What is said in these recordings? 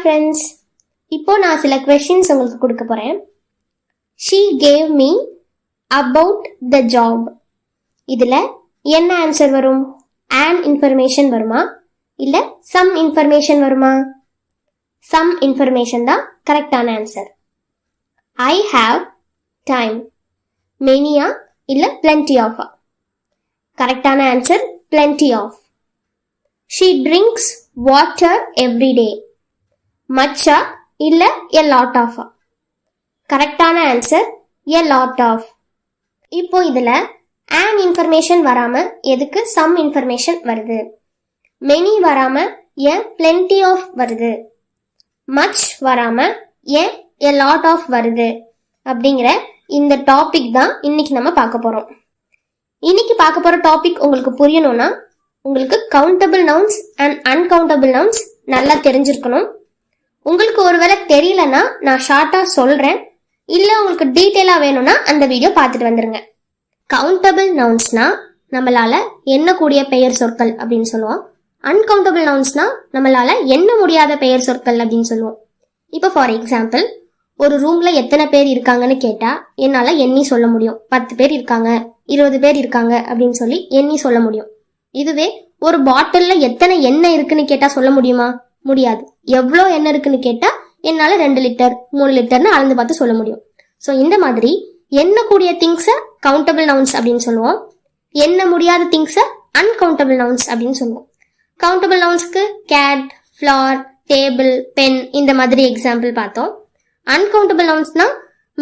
friends. இப்போ நான் சில questions உங்களுக்கு கொடுக்க போறேன். She gave me about the job. இதுல என்ன ஆன்சர் வரும்? an information வருமா இல்ல some information வருமா? some information தான் கரெக்டான ஆன்சர். I have time. many-ஆ இல்ல plenty of? கரெக்டான answer plenty of. She drinks water every day. much-ஆ இல்ல a lot of? கரெக்டான ஆன்சர் a lot of. இப்போ இதுல an information வராம எதுக்கு some information வருது? many வராம ஏன் plenty of வருது? much வராம ஏன் a lot of வருது? அப்படிங்கிற இந்த டாபிக் தான் இன்னைக்கு நம்ம பார்க்க போறோம். இன்னைக்கு பார்க்க போற டாபிக் உங்களுக்கு புரியணும்னா உங்களுக்கு countable nouns and uncountable nouns நல்லா தெரிஞ்சிருக்கணும். உங்களுக்கு ஒருவேளை தெரியலன்னா நான் ஷார்ட்டா சொல்றேன், இல்ல உங்களுக்கு டீட்டெயிலா வேணும்னா அந்த வீடியோ பார்த்துட்டு வந்துருங்க. கவுண்டபிள் நவுன்ஸ்னா நம்மளால எண்ணக்கூடிய பெயர் சொற்கள் அப்படின்னு சொல்லுவோம். அன்கவுண்டபிள் நவுன்ஸ்னா நம்மளால எண்ண முடியாத பெயர் சொற்கள் அப்படின்னு சொல்லுவோம். இப்போ ஃபார் எக்ஸாம்பிள், ஒரு ரூம்ல எத்தனை பேர் இருக்காங்கன்னு கேட்டா என்னால எண்ணி சொல்ல முடியும். 10 பேர் இருக்காங்க, 20 பேர் இருக்காங்க அப்படின்னு சொல்லி எண்ணி சொல்ல முடியும். இதுவே ஒரு பாட்டில்ல எத்தனை எண்ணெய் இருக்குன்னு கேட்டா சொல்ல முடியுமா? முடியாது. எவ்வளோ எண்ணெய் இருக்குன்னு கேட்டா என்னால 2 லிட்டர் 3 லிட்டர்னு அளந்து பார்த்து சொல்ல முடியும். ஸோ இந்த மாதிரி எண்ணக்கூடிய திங்ஸை கவுண்டபிள் நவுன்ஸ் அப்படின்னு சொல்லுவோம். எண்ண முடியாத திங்ஸை அன்கவுண்டபிள் நவுன்ஸ் அப்படின்னு சொல்லுவோம். கவுண்டபிள் நவுன்ஸ்க்கு கேட், ஃப்ளார், டேபிள், பென் இந்த மாதிரி எக்ஸாம்பிள் பார்த்தோம். அன்கவுண்டபிள் நவுன்ஸ்னா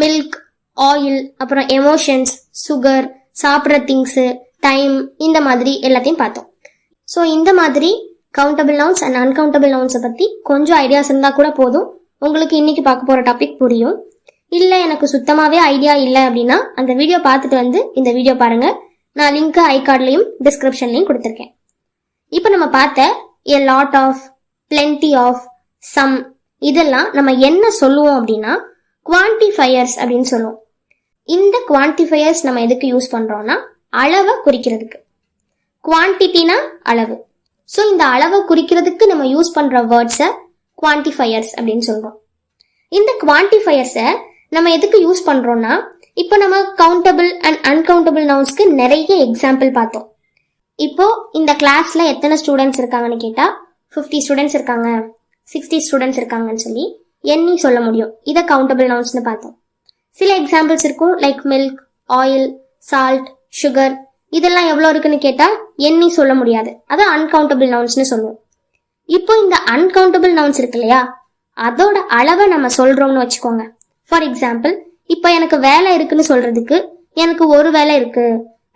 மில்க், ஆயில், அப்புறம் எமோஷன்ஸ், சுகர், சாப்பிட்ற திங்ஸு, டைம், இந்த மாதிரி எல்லாத்தையும் பார்த்தோம். ஸோ இந்த மாதிரி கவுண்டபிள் நவுன்ஸ் அண்ட் அன்கவுண்டபிள் நவுன்ஸை பற்றி கொஞ்சம் ஐடியாஸ் இருந்தால் கூட போதும், உங்களுக்கு இன்னைக்கு பார்க்க போகிற டாபிக் புரியும். இல்லை எனக்கு சுத்தமாகவே ஐடியா இல்லை அப்படின்னா அந்த வீடியோ பார்த்துட்டு வந்து இந்த வீடியோ பாருங்க. நான் லிங்க் ஐ கார்ட்லையும் டிஸ்கிரிப்ஷன்லையும் கொடுத்துருக்கேன். இப்போ நம்ம பார்த்த a lot of, plenty of, some இதெல்லாம் நம்ம என்ன சொல்லுவோம் அப்படின்னா குவான்டிஃபயர்ஸ் அப்படின்னு சொல்லுவோம். இந்த குவான்டிஃபயர்ஸ் நம்ம எதுக்கு யூஸ் பண்றோம்னா அளவை குறிக்கிறதுக்கு. குவான்டிட்டினா அளவு. ஸோ இந்த அளவை குறிக்கிறதுக்கு நம்ம யூஸ் பண்ற வேர்ட்ஸை குவான்டிஃபயர்ஸ் அப்படின்னு சொல்றோம். இந்த குவான்டிஃபயர்ஸை நம்ம எதுக்கு யூஸ் பண்றோம்னா இப்போ நம்ம கவுண்டபிள் அண்ட் அன்கவுண்டபிள் நவுன்ஸ்க்கு நிறைய எக்ஸாம்பிள் பார்த்தோம். இப்போ இந்த கிளாஸ்ல எத்தனை ஸ்டூடெண்ட்ஸ் இருக்காங்கன்னு கேட்டா 50 ஸ்டூடெண்ட்ஸ் இருக்காங்க, 60 ஸ்டூடெண்ட்ஸ் இருக்காங்கன்னு சொல்லி எண்ணி சொல்ல முடியும். இதை கவுண்டபிள் நவுன்ஸ்னு பார்த்தோம். சில எக்ஸாம்பிள்ஸ் இருக்கும், like milk, oil, salt, sugar, இதெல்லாம் எவ்வளோ இருக்குன்னு கேட்டா எண்ணி சொல்ல முடியாது. அதை அன்கவுண்டபிள் நவுன்ஸ்னு சொல்லுவோம். இப்போ இந்த அன்கவுண்டபிள் நவுன்ஸ் இருக்கு இல்லையா, அதோட அளவை நம்ம சொல்றோம்னு வச்சுக்கோங்க. ஃபார் எக்ஸாம்பிள், இப்போ எனக்கு வேலை இருக்குன்னு சொல்றதுக்கு எனக்கு ஒரு வேலை இருக்கு,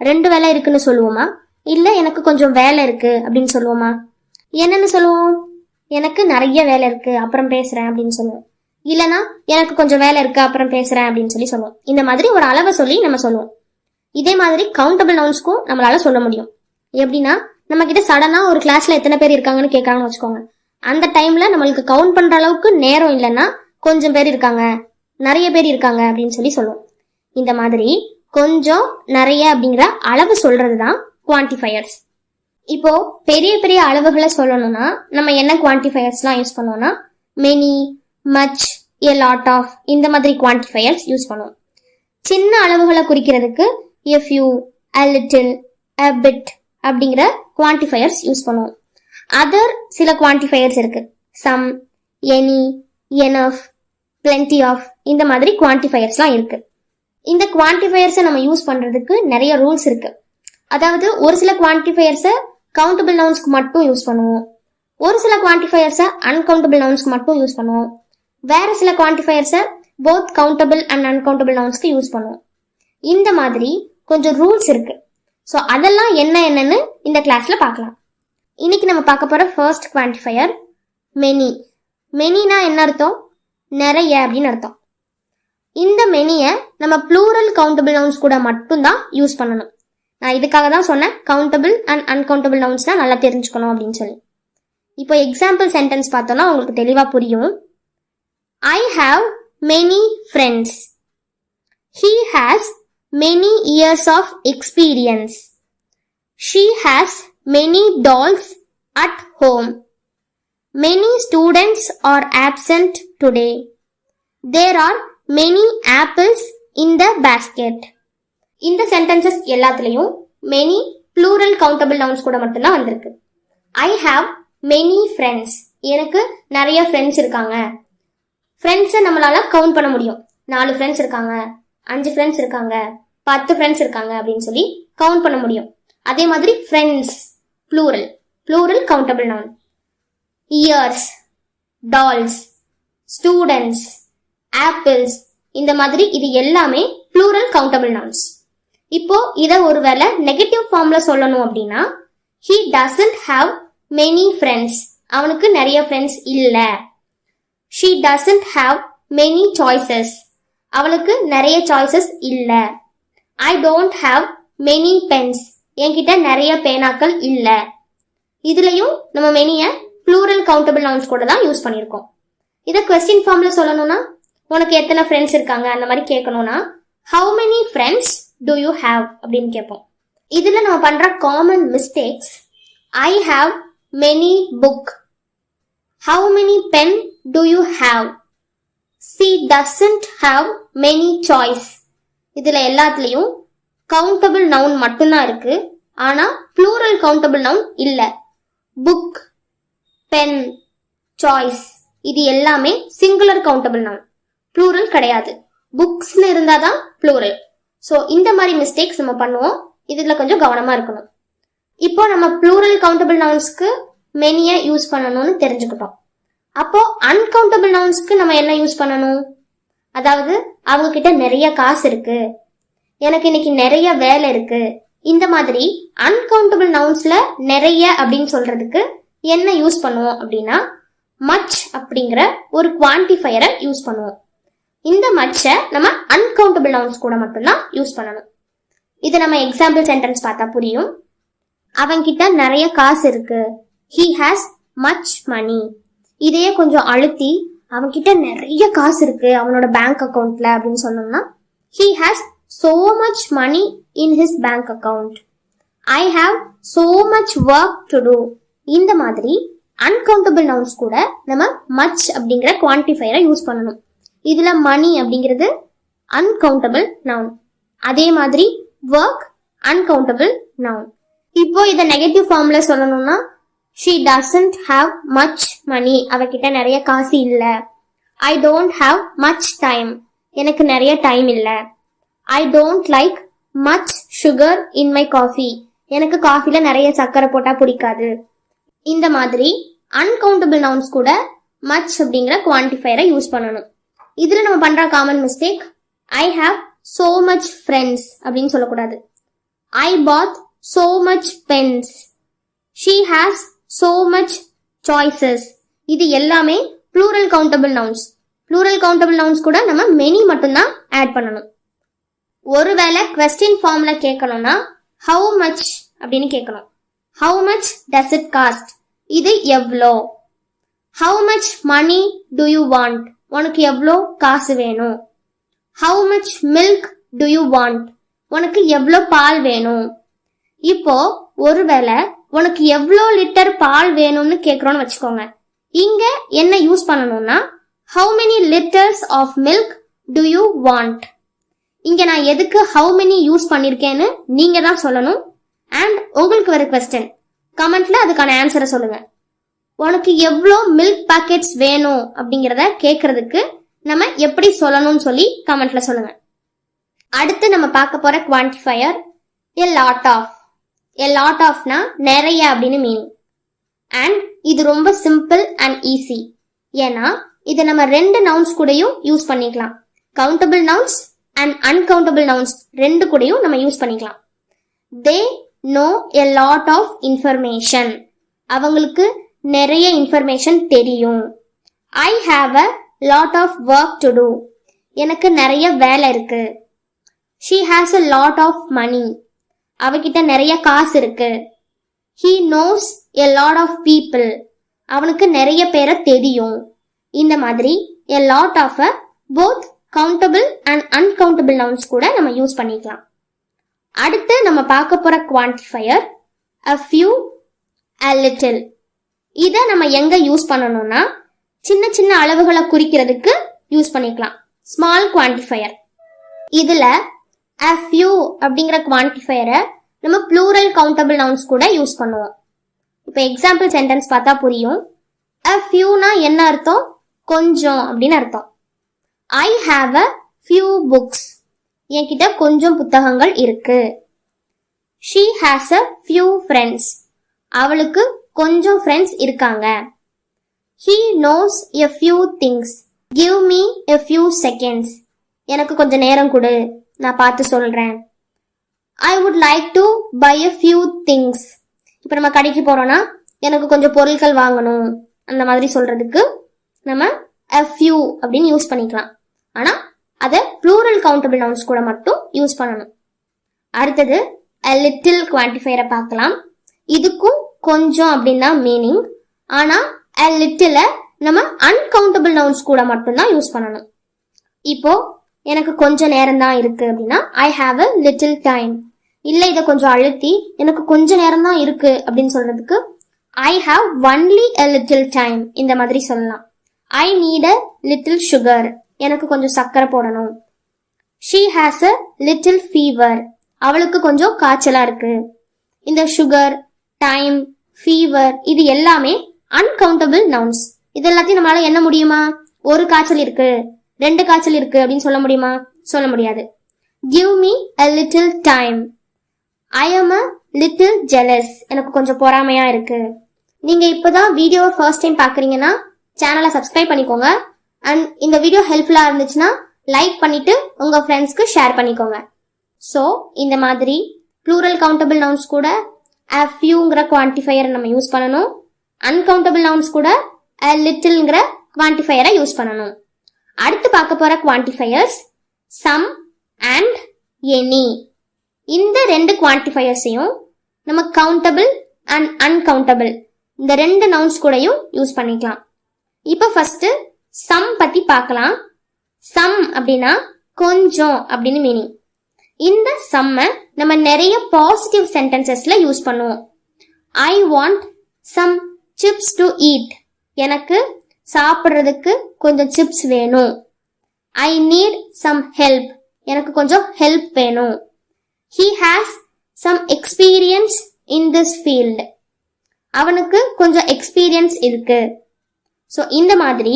2 வேலை இருக்குன்னு சொல்லுவோமா, இல்ல எனக்கு கொஞ்சம் வேலை இருக்கு அப்படின்னு சொல்லுவோமா? என்னன்னு சொல்லுவோம்? எனக்கு நிறைய வேலை இருக்கு அப்புறம் பேசுறேன் அப்படின்னு சொல்லுவோம். இல்லனா எனக்கு கொஞ்சம் வேலை இருக்கு அப்புறம் பேசுறேன் அப்படின்னு சொல்லி சொல்லுவோம். இந்த மாதிரி ஒரு அளவை சொல்லி நம்ம சொல்லுவோம். இதே மாதிரி கவுண்டபிள் நவுன்ஸ்க்கும் நம்மளால சொல்ல முடியும். எப்படின்னா, நம்ம கிட்ட சடனா ஒரு கிளாஸ்ல எத்தனை பேர் இருக்காங்கன்னு கேட்கறாங்கன்னு வச்சுக்கோங்க. அந்த டைம்ல நம்மளுக்கு கவுண்ட் பண்ற அளவுக்கு நேரம் இல்லைன்னா கொஞ்சம் பேர் இருக்காங்க, நிறைய பேர் இருக்காங்க அப்படின்னு சொல்லி சொல்லுவோம். இந்த மாதிரி கொஞ்சம் நிறைய அப்படிங்கிற அளவு சொல்றதுதான் குவான்டிஃபயர்ஸ். இப்போ பெரிய பெரிய அளவுகளை சொல்லணும்னா நம்ம என்ன குவான்டிஃபயர்ஸ்லாம் யூஸ் பண்ணுவோம்னா many, much, a lot of இந்த மாதிரி குவான்டிஃபயர்ஸ் யூஸ் பண்ணுவோம். சின்ன அளவுகளை குறிக்கிறதுக்கு a few, a little, a bit அப்படிங்கிற குவான்டிஃபயர்ஸ் யூஸ் பண்ணுவோம். அதர் சில குவான்டிஃபயர்ஸ் இருக்கு, some, any, enough, plenty of இந்த மாதிரி குவான்டிஃபயர்ஸ்லாம் இருக்கு. இந்த குவான்டிஃபயர்ஸை நம்ம யூஸ் பண்றதுக்கு நிறைய ரூல்ஸ் இருக்கு. அதாவது ஒரு சில குவான்டிஃபயர்ஸை கவுண்டபிள் நவுன்ஸ்க்கு மட்டும் யூஸ் பண்ணுவோம், ஒரு சில குவான்டிஃபயர்ஸை அன்கவுண்டபிள் நவுன்ஸ்க்கு மட்டும் யூஸ் பண்ணுவோம், வேற சில குவான்டிஃபயர்ஸை போத் கவுண்டபிள் அண்ட் அன்கவுண்டபிள் நவுன்ஸ்க்கு யூஸ் பண்ணுவோம். இந்த மாதிரி கொஞ்சம் ரூல்ஸ் இருக்கு. ஸோ அதெல்லாம் என்னன்னு இந்த கிளாஸ்ல பார்க்கலாம். இன்னைக்கு நம்ம பார்க்க போற ஃபர்ஸ்ட் குவான்டிஃபயர் மெனி. மெனினா என்ன அர்த்தம்? நிறைய அப்படின்னு அர்த்தம். இந்த மெனியை நம்ம ப்ளூரல் கவுண்டபிள் நவுன்ஸ் கூட மட்டும்தான் யூஸ் பண்ணணும். நான் இதுக்காக தான் சொன்னேன் கவுண்டபிள் அண்ட் அன்கவுண்டபிள் நவுன்ஸ் தான் நல்லா தெரிஞ்சுக்கணும் அப்படின்னு சொல்லி. இப்போ எக்ஸாம்பிள் சென்டென்ஸ் பார்த்தோம்னா உங்களுக்கு தெளிவா புரியும். I have many friends. He has many years of experience. She has many dolls at home. many students are absent today. There are many apples in the basket. இந்த sentences எல்லாத்துலயும் many plural countable nouns கூட மட்டும்தான் வந்திருக்கு. I have many friends. எனக்கு நிறைய friends இருக்காங்க. ஃப்ரெண்ட்ஸை நம்மளால கவுண்ட் பண்ண முடியும். 4 ஃப்ரெண்ட்ஸ் இருக்காங்க, 5 ஃப்ரெண்ட்ஸ் இருக்காங்க, 10 ஃப்ரெண்ட்ஸ் இருக்காங்க அப்படின்னு சொல்லி கவுண்ட் பண்ண முடியும். அதே மாதிரி friends plural countable noun. Years, dolls, students, apples, இந்த மாதிரி இது எல்லாமே plural countable nouns. இப்போ இத ஒருவேளை நெகட்டிவ் ஃபார்ம்ல சொல்லணும் அப்படின்னா he doesn't have many friends. அவனுக்கு நிறைய ஃப்ரெண்ட்ஸ் இல்ல. she doesn't have many choices. அவளுக்கு நிறைய சாய்ஸஸ் இல்ல. I don't have many pens. என்கிட்ட நிறைய பேனாக்கள் இல்ல. இதுலயும் நம்ம மெனிய plural countable nouns கூட தான் யூஸ் பண்ணிருக்கோம். இத क्वेश्चन ஃபார்ம்ல சொல்லணும்னா உனக்கு எத்தனை ஃப்ரெண்ட்ஸ் இருக்காங்க அந்த மாதிரி கேட்கணும்னா how many friends do you have அப்படின்னு கேட்போம். இதுல நம்ம பண்ற common mistakes I have many book. How many pen do you have? She doesn't have many choice. இதுல எல்லாத்துலயும் countable noun மட்டும்தான் இருக்கு. ஆனா plural countable noun இல்ல. book, pen, choice இது எல்லாமே singular countable noun. plural கிடையாது. booksனு இருந்தாதான் plural. சோ இந்த மாதிரி மிஸ்டேக்ஸ் நம்ம பண்ணுவோம். இதுல கொஞ்சம் கவனமா இருக்கணும். இப்போ நம்ம plural countable nounsக்கு மெனிய யூஸ் பண்ணணும்னு தெரிஞ்சுக்கிட்டோம். அப்போ uncountable nounsக்கு நம்ம என்ன யூஸ் பண்ணணும்? அதாவது அவங்க கிட்ட நிறைய காசு இருக்கு, எனக்கு இன்னைக்கு நிறைய வேலை இருக்கு, இந்த மாதிரி uncountable nounsல நிறைய அப்படின்னு சொல்றதுக்கு என்ன யூஸ் பண்ணுவோம் அப்படின்னா much அப்படிங்கிற ஒரு குவான்டிஃபையரை யூஸ் பண்ணுவோம். இந்த much-ஐ நம்ம uncountable nouns கூட மட்டும்தான் யூஸ் பண்ணணும். இது நம்ம எக்ஸாம்பிள் சென்டென்ஸ் பார்த்தா புரியும். அவன்கிட்ட நிறைய காசு இருக்கு, he has much money. இதையே கொஞ்சம் அழுத்தி அவன்கிட்ட நிறைய காசு இருக்கு அவனோட பேங்க் அக்கவுண்ட்ல அப்படின்னு சொன்னோம்னா he has so much money in his bank account. I have so much work to do. இந்த மாதிரி uncountable nouns கூட நம்ம much அப்படிங்கிற குவான்டிஃபையரை யூஸ் பண்ணணும். இதுல money அப்படிங்கிறது uncountable noun. அதே மாதிரி work uncountable noun. இப்போ இத நெகட்டிவ் ஃபார்ம்ல சொல்லணும்னா she doesn't have much money. அவகிட்ட நிறைய காசு இல்ல. I don't have much time. எனக்கு நிறைய டைம் இல்ல. I don't like much sugar in my coffee. எனக்கு காஃபில நிறைய சக்கரை போட்டா பிடிக்காது. இந்த மாதிரி uncountable nouns கூட much அப்படிங்கிற குவான்டிஃபையரை யூஸ் பண்ணணும். இதுல நம்ம பண்ற common mistake I have so much friends அப்படின்னு சொல்லக்கூடாது. I bought so much pens. She has so much choices. இது எல்லாமே plural countable nouns. plural countable nouns கூட நம்ம many மட்டும்தான் ஆட் பண்ணணும். ஒருவேளை question formல கேட்கணும்னா how much அப்படின்னு கேட்கணும். how much does it cost? இது எவ்வளோ. how much money do you want? உனக்கு எவ்வளோ காசு வேணும். how much milk do you want? உனக்கு எவ்வளோ பால் வேணும். இப்போ ஒருவேளை உனக்கு எவ்வளோ லிட்டர் பால் வேணும்னு கேக்குறோம்னு வச்சுக்கோங்க. இங்க என்ன யூஸ் பண்ணணும்னா how many liters of milk do you want? இங்க நான் எதுக்கு how many யூஸ் பண்ணிருக்கேன்னு நீங்க தான் சொல்லணும். அண்ட் உங்களுக்கு வர கொஸ்டின் கமெண்ட்ல அதுக்கான ஆன்சரை சொல்லுங்க. உனக்கு எவ்வளோ மில்க் பாக்கெட்ஸ் வேணும் அப்படிங்கறத கேக்குறதுக்கு நம்ம எப்படி சொல்லணும்னு சொல்லி கமெண்ட்ல சொல்லுங்க. அடுத்து நம்ம பார்க்க போற quantifier a lot of. a lot ofனா நிறைய அப்படின்னு மீனிங். அண்ட் இது ரொம்ப சிம்பிள் அண்ட் ஈஸி. ஏன்னா இதை நம்ம 2 நவுன்ஸ் கூடயும் யூஸ் பண்ணிக்கலாம். Countable nouns and uncountable nouns 2 கூடயும் நம்ம யூஸ் பண்ணிக்கலாம். they know a lot of information. அவங்களுக்கு நிறைய இன்ஃபர்மேஷன் தெரியும். I have a lot of work to do. எனக்கு நிறைய வேலை இருக்கு. she has a lot of money. அவகிட்ட நிறைய காசு இருக்கு. he knows a lot of people. அவனுக்கு நிறைய பேரை தெரியும். இந்த மாதிரி a lot of both countable and uncountable nouns கூட நம்ம யூஸ் பண்ணிக்கலாம். அடுத்து நம்ம பார்க்க போற quantifier a few, a little. இதை நம்ம எங்க யூஸ் பண்ணணும்னா சின்ன சின்ன அளவுகளை குறிக்கிறதுக்கு யூஸ் பண்ணிக்கலாம். Small quantifier. இதுல a few அப்படிங்கிற குவான்டிஃபையரை நம்ம ப்ளூரல் கவுண்டபிள் நவுன்ஸ் கூட யூஸ் பண்ணுவோம். இப்போ எக்ஸாம்பிள் சென்டென்ஸ் பார்த்தா புரியும். a fewனா என்ன அர்த்தம்? கொஞ்சம் அப்படின்னு அர்த்தம். I have a few books. என்கிட்ட கொஞ்சம் புத்தகங்கள் இருக்கு. She has a few friends. அவளுக்கு கொஞ்சம் ஃப்ரெண்ட்ஸ் இருக்காங்க. He knows a few things. Give me a few seconds. எனக்கு கொஞ்சம் நேரம் கொடு, நான் பார்த்து சொல்றேன். I would like to buy a few things. இப்போ நம்ம கடைக்கு போறோம்னா எனக்கு கொஞ்சம் பொருட்கள் வாங்கணும் அந்த மாதிரி சொல்றதுக்கு நம்ம a few அப்படின்னு யூஸ் பண்ணிக்கலாம். ஆனா அதை ப்ளூரல் கவுண்டபிள் நவுன்ஸ் கூட மட்டும் யூஸ் பண்ணணும். அடுத்தது a little குவான்டிஃபையரை பார்க்கலாம். இதுக்கும் கொஞ்சம் அப்படின்னா மீனிங். ஆனா a little நம்ம அன்கவுண்டபிள் நவுன்ஸ் கூட மட்டும்தான் யூஸ் பண்ணணும். இப்போ எனக்கு கொஞ்சம் நேரம் தான் இருக்கு அப்படின்னா I have a little time. இல்ல இதை கொஞ்சம் அழுத்தி எனக்கு கொஞ்ச நேரம் தான் இருக்கு அப்படின்னு சொல்றதுக்கு I have only a little time இந்த மாதிரி சொல்லலாம். I need a little sugar. எனக்கு கொஞ்சம் சர்க்கரை போடணும். She has a little fever. அவளுக்கு கொஞ்சம் காய்ச்சலா இருக்கு. இந்த சுகர், டைம், ஃபீவர் இது எல்லாமே அன்கவுண்டபிள் நவுன்ஸ். இது எல்லாத்தையும் நம்மளால என்ன முடியுமா? ஒரு காய்ச்சல் இருக்கு, 2 காய்ச்சல் இருக்கு அப்படின்னு சொல்ல முடியுமா? சொல்ல முடியாது. Give me a little time. I am a little jealous. எனக்கு கொஞ்சம் பொறாமையா இருக்கு. நீங்க இப்பதான் வீடியோவை ஃபர்ஸ்ட் டைம் பாக்குறீங்கன்னா சேனலை சப்ஸ்கிரைப் பண்ணிக்கோங்க. அண்ட் இந்த வீடியோ ஹெல்ப்ஃபுல்லா இருந்துச்சுன்னா லைக் பண்ணிட்டு உங்க ஃப்ரெண்ட்ஸ்க்கு ஷேர் பண்ணிக்கோங்க. ஸோ இந்த மாதிரி ப்ளூரல் கவுண்டபிள் நவுன்ஸ் கூட a fewங்கிற குவான்டிஃபையரை நம்ம யூஸ் பண்ணணும். அன்கவுண்டபிள் நவுன்ஸ் கூட a littleங்கிற குவான்டிஃபையரை யூஸ் பண்ணணும். அடுத்து பார்க்க போற குவான்டிஃபையர்ஸ் சம் அண்ட் எனி. இந்த 2 குவான்டிஃபையர்ஸையும் நம்ம கவுண்டபிள் அண்ட் அன்கவுண்டபிள் இந்த 2 நவுன்ஸ் கூடயும் யூஸ் பண்ணிக்கலாம். இப்போ ஃபர்ஸ்ட் சம் பத்தி பார்க்கலாம். சம் அப்படின்னா கொஞ்சம் அப்படின்னு மீனிங். இந்த சம்ம நம்ம நிறைய பாசிட்டிவ் சென்டென்சஸ்ல யூஸ் பண்ணுவோம். I want some chips to eat. எனக்கு சாப்பிடுறதுக்கு கொஞ்சம் சிப்ஸ் வேணும். I need some help. எனக்கு கொஞ்சம் ஹெல்ப் வேணும். He has some experience in this field. அவனுக்கு கொஞ்சம் எக்ஸ்பீரியன்ஸ் இருக்கு. ஸோ இந்த மாதிரி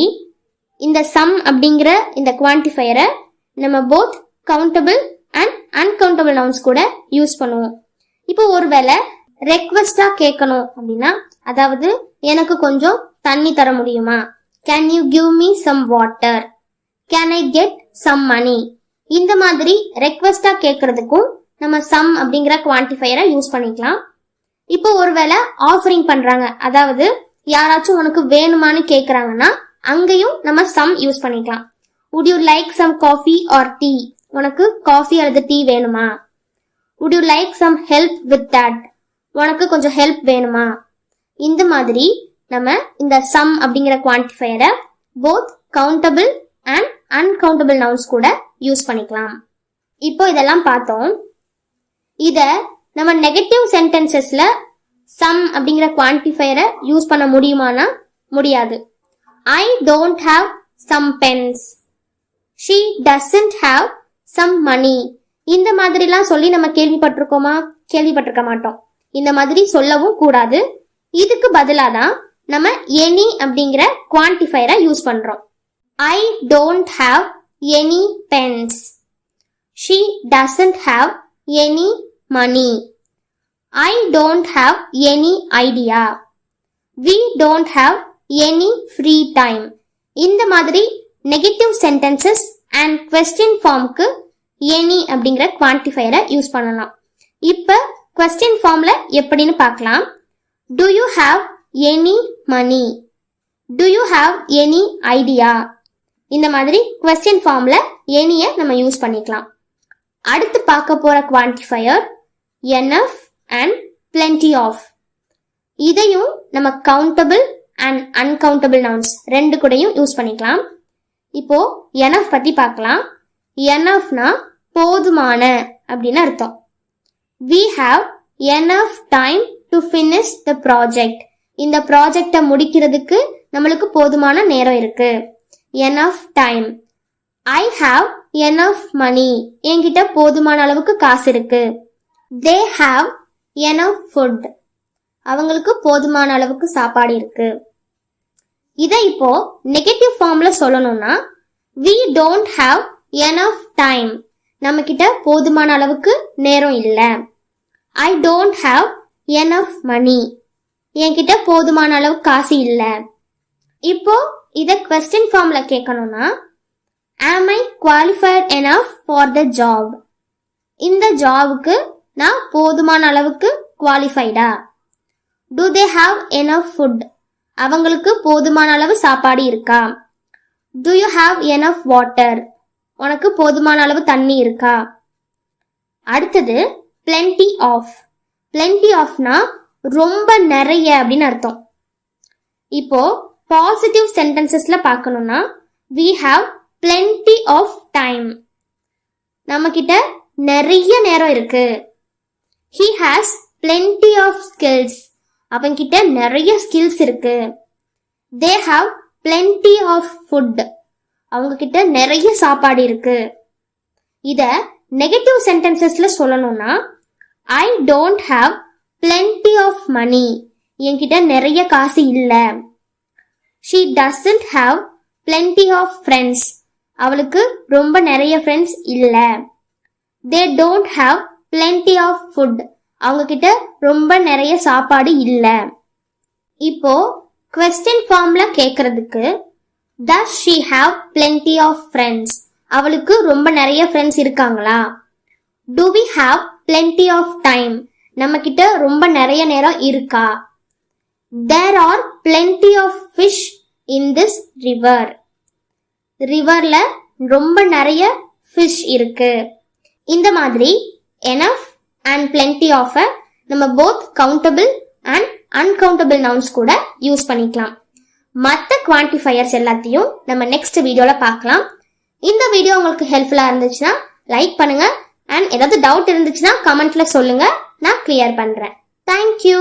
இந்த சம் அப்படிங்கிற இந்த குவான்டிஃபையரை நம்ம both countable and uncountable nouns கூட யூஸ் பண்ணுவோம். இப்போ ஒருவேளை ரெக்வெஸ்டா கேட்கணும் அப்படின்னா, அதாவது எனக்கு கொஞ்சம் தண்ணி தர முடியுமா? Can you give me some water? Can I get some money? இந்த மாதிரி ரெக்வெஸ்டா கேட்கறதுக்கும் நம்ம சம் அப்படிங்கிற குவான்டிஃபையரை யூஸ் பண்ணிக்கலாம். இப்போ ஒருவேளை ஆஃபரிங் பண்றாங்க, அதாவது யாராச்சும் உனக்கு வேணுமான்னு கேக்குறாங்கன்னா அங்கேயும் நம்ம சம் யூஸ் பண்ணிக்கலாம். would you like some coffee or tea? உனக்கு காஃபி அல்லது டீ வேணுமா? would you like some help with that? உனக்கு கொஞ்சம் ஹெல்ப் வேணுமா? இந்த மாதிரி நம்ம இந்த சம் அப்படிங்கிற குவான்டிஃபையரை both countable and uncountable nouns கூட யூஸ் பண்ணிக்கலாம். இப்போ இதெல்லாம் பார்த்தோம். இத நம்ம நெகட்டிவ் சென்டென்சஸ்ல சம் அப்படிங்கிற குவான்டிஃபையரை யூஸ் பண்ண முடியுமானா முடியாது. I don't have some pens. She doesn't have some money. இந்த மாதிரிலாம் சொல்லி நம்ம கேள்விப்பட்டிருக்கோமா? கேள்விப்பட்டிருக்க மாட்டோம். இந்த மாதிரி சொல்லவும் கூடாது. இதுக்கு பதிலாதான் நம்ம any அப்படிங்கிற குவான்டிஃபையரை யூஸ் பண்றோம். I don't have any pens. She doesn't have any money. I don't have any idea. We don't have any free time. இந்த மாதிரி நெகட்டிவ் சென்டென்சஸ் அண்ட் கொஸ்டின் ஃபார்முக்கு any அப்படிங்கிற குவான்டிஃபையரை யூஸ் பண்ணலாம். இப்ப கொஸ்டின் ஃபார்ம்ல எப்படின்னு பார்க்கலாம். Do you have any money? Do you have any idea? இந்த மாதிரி கொஸ்டின் ஃபார்ம்ல anyய நம்ம யூஸ் பண்ணிக்கலாம். அடுத்து பார்க்க போற quantifier enough and plenty of. இதையும் நம்ம கவுண்டபிள் அண்ட் அன்கவுண்டபிள் நவுன்ஸ் 2 கூடயும் யூஸ் பண்ணிக்கலாம். இப்போ enough பத்தி பார்க்கலாம். enoughனா போதுமான அப்படின்னு அர்த்தம். We have enough time to finish the project. இந்த ப்ராஜெக்டை முடிக்கிறதுக்கு நம்மளுக்கு போதுமான நேரம் இருக்கு. enough time. I have enough money. என்கிட்ட போதுமான அளவுக்கு காசு இருக்கு. They have enough food. அவங்களுக்கு போதுமான அளவுக்கு சாப்பாடு இருக்கு. இதை இப்போ நெகட்டிவ் ஃபார்ம்ல சொல்லணும்னா we don't have enough time. நம்ம கிட்ட போதுமான அளவுக்கு நேரம் இல்ல. I don't have enough money. என்கிட்ட போதுமான அளவு காசு இல்ல. இப்போ இத क्वेश्चन ஃபார்ம்ல கேட்கணும்னா am I qualified enough for the job? இந்த ஜாபுக்கு நான் போதுமான அளவுக்கு குவாலிஃபைடா? Do they have enough food? அவங்களுக்கு போதுமான அளவு சாப்பாடு இருக்கா? Do you have enough water? உனக்கு போதுமான அளவு தண்ணி இருக்கா? அடுத்தது plenty of. plenty ofனா ரொம்ப நிறைய அப்படின்னு அர்த்தம். இப்போ பாசிட்டிவ் சென்டென்சஸ்ல பார்க்கணும்னா we have plenty of time. நம்ம கிட்ட நிறைய நேரம் இருக்கு. He has plenty of skills. அவன் கிட்ட நிறைய ஸ்கில்ஸ் இருக்கு. They have plenty of food. அவங்க கிட்ட நிறைய சாப்பாடு இருக்கு. இத நெகட்டிவ் சென்டென்சஸ்ல சொல்லணும்னா I don't have plenty of money. என்கிட்ட நிறைய காசு இல்ல. She doesn't have plenty of friends. அவளுக்கு ரொம்ப நிறைய ஃப்ரெண்ட்ஸ் இல்ல. They don't have plenty of food. அவங்க கிட்ட ரொம்ப நிறைய சாப்பாடு இல்ல. இப்போ question ஃபார்ம்ல கேக்குறதுக்கு does she have plenty of friends? அவளுக்கு ரொம்ப நிறைய ஃப்ரெண்ட்ஸ் இருக்காங்களா? Do we have plenty of time? நம்ம கிட்ட ரொம்ப நிறைய நேரம் இருக்கா? There are plenty of fish in this river. ரிவர்ல ரொம்ப நிறைய fish இருக்கு. இந்த மாதிரி enough and plenty of நம்ம both countable and uncountable nouns கூட யூஸ் பண்ணிக்கலாம். மற்ற குவான்டிஃபையர்ஸ் எல்லாத்தையும் நம்ம நெக்ஸ்ட் வீடியோல பார்க்கலாம். இந்த வீடியோ உங்களுக்கு ஹெல்ப்ஃபுல்லா இருந்துச்சுன்னா லைக் பண்ணுங்க and ஏதாவது டவுட் இருந்துச்சுன்னா கமெண்ட்ல சொல்லுங்க, நான் கிளியர் பண்றேன். Thank you.